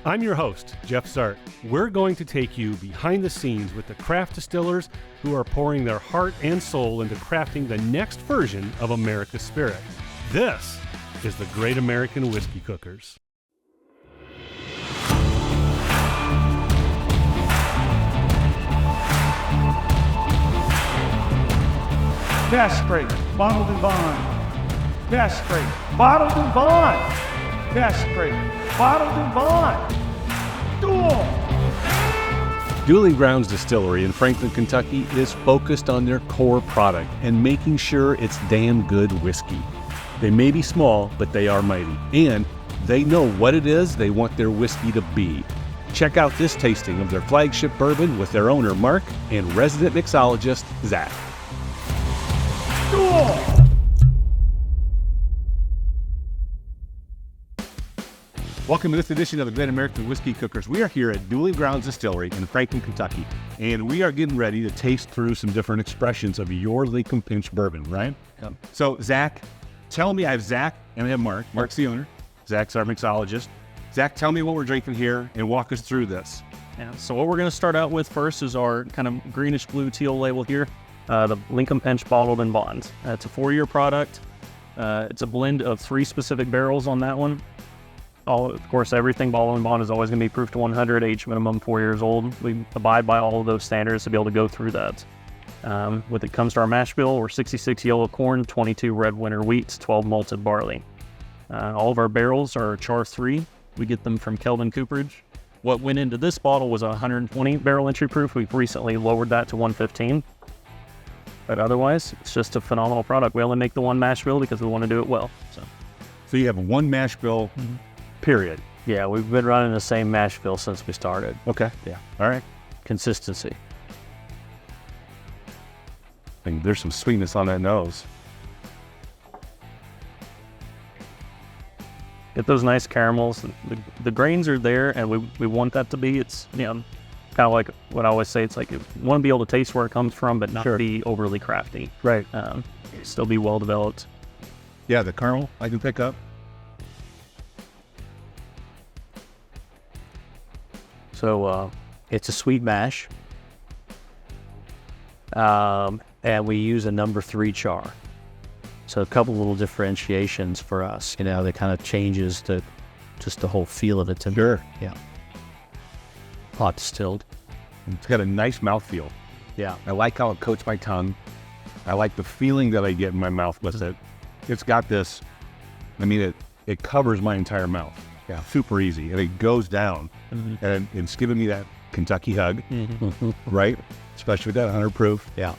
I'm your host, Jeff Sart. We're going to take you behind the scenes with the craft distillers who are pouring their heart and soul into crafting the next version of America's spirit. This is the Great American Whiskey Cookers. Cask Straight, bottled and bond. Cask Straight, bottled and bond. Cask Straight, bottled and bond. Duel! Dueling Grounds Distillery in Franklin, Kentucky is focused on their core product and making sure it's damn good whiskey. They may be small, but they are mighty, and they know what it is they want their whiskey to be. Check out this tasting of their flagship bourbon with their owner, Mark, and resident mixologist, Zach. Duel! Welcome to this edition of the Great American Whiskey Cookers. We are here at Dueling Grounds Distillery in Franklin, Kentucky, and we are getting ready to taste through some different expressions of your Linkumpinch bourbon, right? Yep. So, Zach, tell me, I have Zach and I have Mark. Mark's the owner. Zach's our mixologist. Zach, tell me what we're drinking here and walk us through this. Yeah, so what we're going to start out with first is our kind of greenish blue teal label here, the Linkumpinch Bottled and Bond. It's a 4-year product. It's a blend of 3 specific barrels on that one. Of course, everything bottled and bond is always going to be proof to 100, age minimum 4 years old. We abide by all of those standards to be able to go through that. When it comes to our mash bill, we're 66 yellow corn, 22 red winter wheat, 12 malted barley. All of our barrels are char 3. We get them from Kelvin Cooperage. What went into this bottle was a 120 barrel entry proof. We've recently lowered that to 115. But otherwise, it's just a phenomenal product. We only make the one mash bill because we want to do it well. So you have one mash bill, period. Yeah, we've been running the same mash bill since we started. Okay. Yeah. All right. Consistency. I think there's some sweetness on that nose. Get those nice caramels. The grains are there, and we want that to be. It's, kind of like what I always say. It's like you want to be able to taste where it comes from, but not be overly crafty. Right. Still be well developed. Yeah, the caramel I can pick up. So it's a sweet mash. And we use a number 3 char. So a couple little differentiations for us, that kind of changes just the whole feel of it to me. Sure. Yeah. Pot distilled. It's got a nice mouthfeel. Yeah. I like how it coats my tongue. I like the feeling that I get in my mouth with it. It's got this, it covers my entire mouth. Yeah. Super easy. And it goes down. Mm-hmm. And it's giving me that Kentucky hug, right? Especially with that 100 proof. Yeah.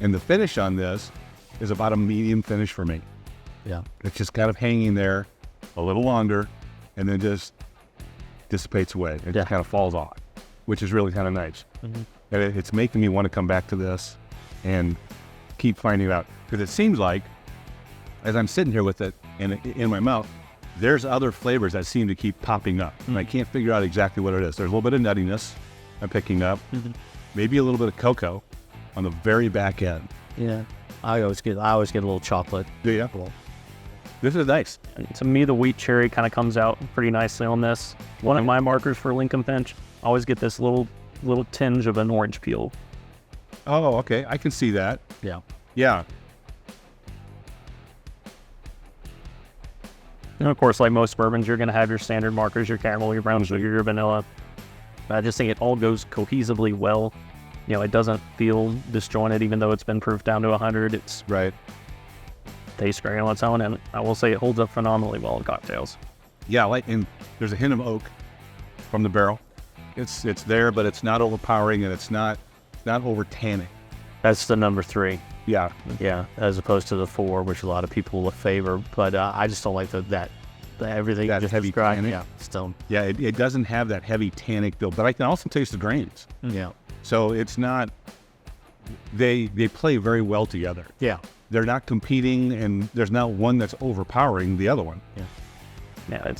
And the finish on this is about a medium finish for me. Yeah. It's just kind of hanging there a little longer and then just dissipates away. It just kind of falls off, which is really kind of nice. Mm-hmm. And it's making me want to come back to this and keep finding out. Because it seems like, as I'm sitting here with it in my mouth, there's other flavors that seem to keep popping up. And I can't figure out exactly what it is. There's a little bit of nuttiness I'm picking up. Mm-hmm. Maybe a little bit of cocoa on the very back end. Yeah. I always get a little chocolate. Do you? This is nice. And to me, the wheat cherry kind of comes out pretty nicely on this. One of my markers for Linkumpinch, I always get this little tinge of an orange peel. Oh, okay. I can see that. Yeah. Yeah. And of course, like most bourbons, you're going to have your standard markers, your caramel, your brown sugar, your vanilla. But I just think it all goes cohesively well. It doesn't feel disjointed, even though it's been proofed down to 100. It's right. Tastes great on its own, and I will say it holds up phenomenally well in cocktails. Yeah, and there's a hint of oak from the barrel. It's there, but it's not overpowering, and it's not over tannic. That's the number 3. Yeah. Yeah, as opposed to the 4, which a lot of people will favor. But I just don't like the everything that just heavy described. tannic. Yeah, still. Yeah, it doesn't have that heavy tannic build, but I can also taste the grains. Yeah. So it's not. They play very well together. Yeah. They're not competing, and there's not one that's overpowering the other one. Yeah. Yeah,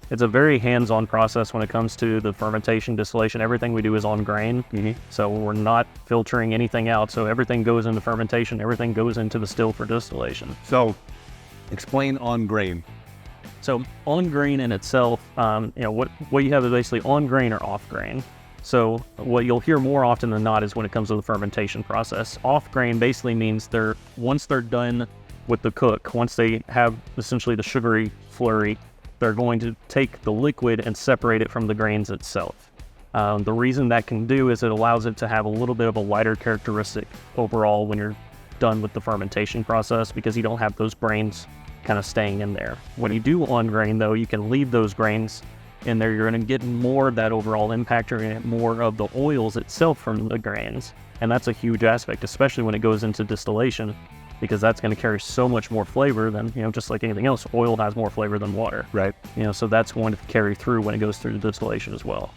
it's a very hands-on process when it comes to the fermentation, distillation. Everything we do is on grain. Mm-hmm. So we're not filtering anything out. So everything goes into fermentation. Everything goes into the still for distillation. So explain on grain. So on grain in itself, what you have is basically on grain or off grain. So what you'll hear more often than not is when it comes to the fermentation process. Off grain basically means once they're done with the cook, once they have essentially the sugary flurry, they're going to take the liquid and separate it from the grains itself. The reason that can do is it allows it to have a little bit of a lighter characteristic overall when you're done with the fermentation process, because you don't have those grains kind of staying in there. When you do on grain though, you can leave those grains in there. You're going to get more of that overall impact. You're going to get more of the oils itself from the grains. And that's a huge aspect, especially when it goes into distillation, because that's going to carry so much more flavor than, just like anything else, oil has more flavor than water. Right. So that's going to carry through when it goes through the distillation as well.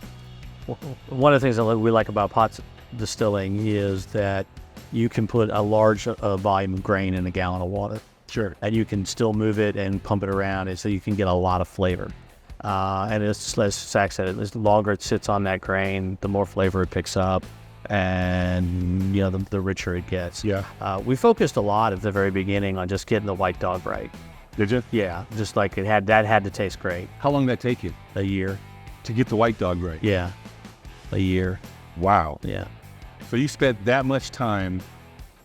One of the things that we like about pot distilling is that you can put a large volume of grain in a gallon of water. Sure. And you can still move it and pump it around, and so you can get a lot of flavor. And it's, as Zach said, the longer it sits on that grain, the more flavor it picks up, and the richer it gets. Yeah. We focused a lot at the very beginning on just getting the white dog right. Did you? Yeah, just like that had to taste great. How long did that take you A year. to get the white dog right? Yeah, a year. Wow. Yeah. So you spent that much time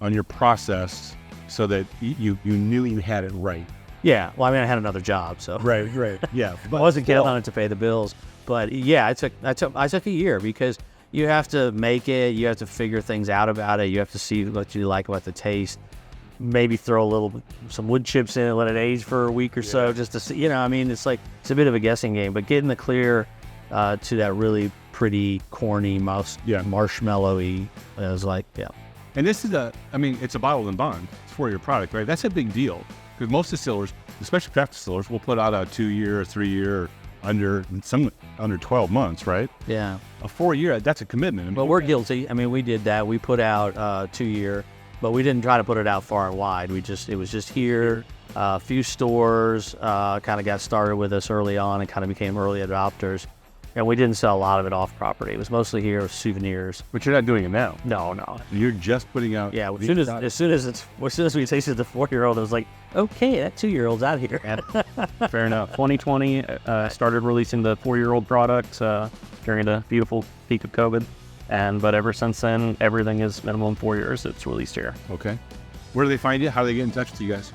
on your process so that you knew you had it right. Yeah. Well, I had another job, so Right. Yeah. I wasn't counting on it to pay the bills. But yeah, I took a year, because you have to make it, you have to figure things out about it, you have to see what you like about the taste, maybe throw some wood chips in it, let it age for a week or so, just to see. It's a bit of a guessing game. But getting the clear to that really pretty corny marshmallowy, it was like, yeah. And this is it's a bottled and bond. It's a 4-year product, right? That's a big deal, because most distillers, especially craft distillers, will put out a 2-year, 3-year, under 12 months, right? Yeah. A 4-year, that's a commitment. But we're guilty. We did that. We put out 2-year, but we didn't try to put it out far and wide. It was just here. A few stores kind of got started with us early on and kind of became early adopters. And we didn't sell a lot of it off property. It was mostly here with souvenirs. But you're not doing it now. No. You're just putting out. Yeah. As soon as we tasted the 4-year-old, it was like, okay, that 2-year-old's out here. Fair enough. 2020 started releasing the 4-year-old product during the beautiful peak of COVID, but ever since then, everything is minimum 4 years. It's released here. Okay. Where do they find you? How do they get in touch with you guys?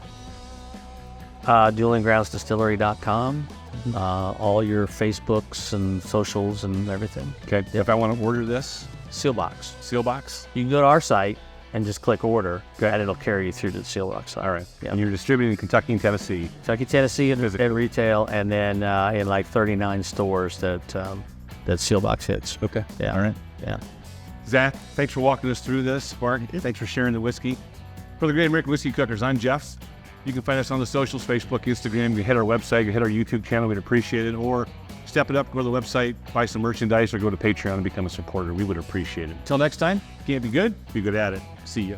DuelingGroundsDistillery.com. All your Facebooks and socials and everything. Okay. Yep. If I want to order this Sealbox. Sealbox. You can go to our site and just click order, and it'll carry you through to the Sealbox site. All right. Yeah. And you're distributing in Kentucky and Tennessee. Kentucky, Tennessee, and retail, and then in like 39 stores that Sealbox hits. Okay. Yeah. All right. Yeah. Zach, thanks for walking us through this. Mark, thanks for sharing the whiskey. For the Great American Whiskey Cookers, I'm Jeff. You can find us on the socials, Facebook, Instagram. You can hit our website, you can hit our YouTube channel. We'd appreciate it. Or step it up, go to the website, buy some merchandise, or go to Patreon and become a supporter. We would appreciate it. Until next time, can't be good at it. See ya.